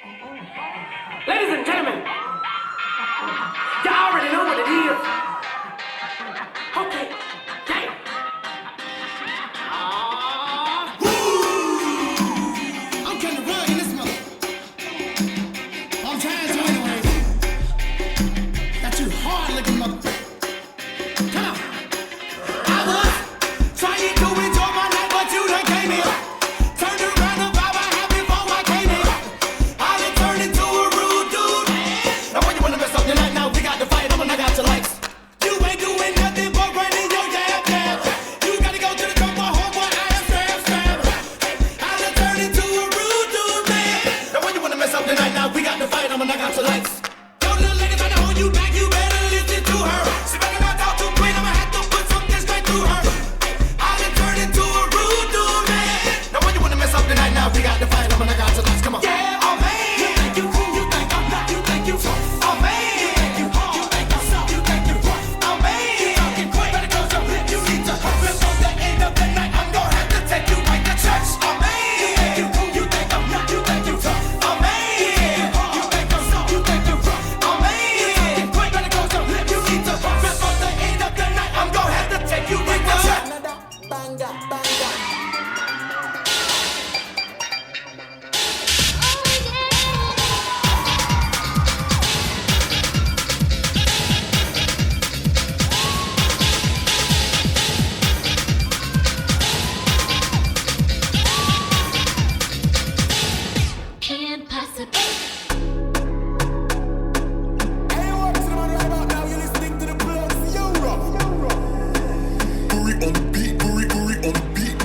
Ladies and gentlemen, you already know what it is. Okay, damn. I'm kind of rugged in this mother. I'm trying to anyway. Got you hard looking mother. Come on. I was trying to enjoy my night, but you done came here. Turned around the vibe I had before I came here. I done turned into a rude dude. Now when you wanna mess up your night, now we got to fight. I'm gonna knock out your lights. You ain't doing nothing but running your jab jab. You gotta go to the top, my homeboy. I am scram. I done turned into a rude dude, man. Now when you wanna mess up your night, now we got to fight. I'm gonna knock out your lights. Your little lady trying to hold you back, you better listen to her. She better not talk too quick, I'ma have to put something straight through her. I done turned into a rude dude, man. Now when you wanna mess up the night, now we got to fight. I'm gonna knock out your lights. Come on. Yeah, oh man. You think you think I'm not, you think you oh man. You think you I'm soft, you think you oh man. You talking quick, better close your lips. You need to before the end of the night, I'm gonna have to take you right to church. Oh man. You think I'm not, you think you oh man. You think I'm soft, you think you oh man. You talking quick, better close your lips. You need to before the end of the night, I'm gonna have to take you right to church. Banga, banga. Can't possibly. Hey, what's the matter right about now? You're listening to the Bloods Europe. Uri on the beat, Uri on the beat.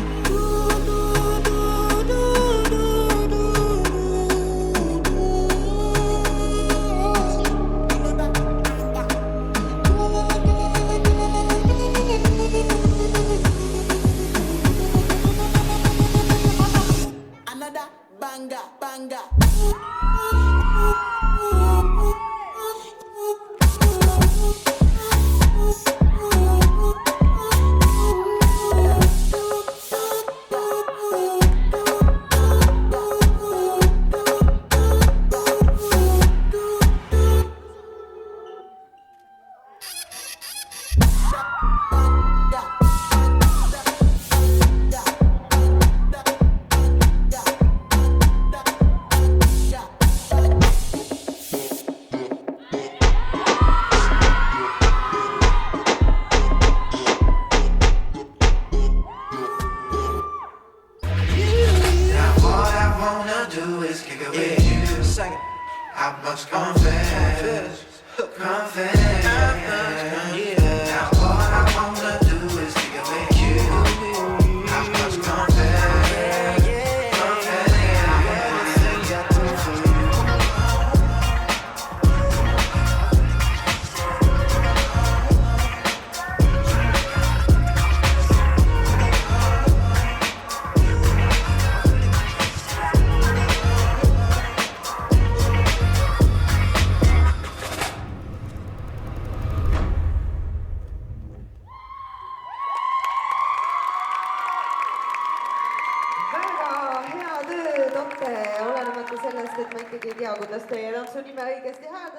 Another banga, banga. Now all I wanna do is kick it with you. I must confess. Now all I wanna do is kick it with you. I must confess. väga hea töö, Toppe, olenemata sellest, et ma ikkagi ei tea, kuidas teie tantsu nime õigesti hääldada.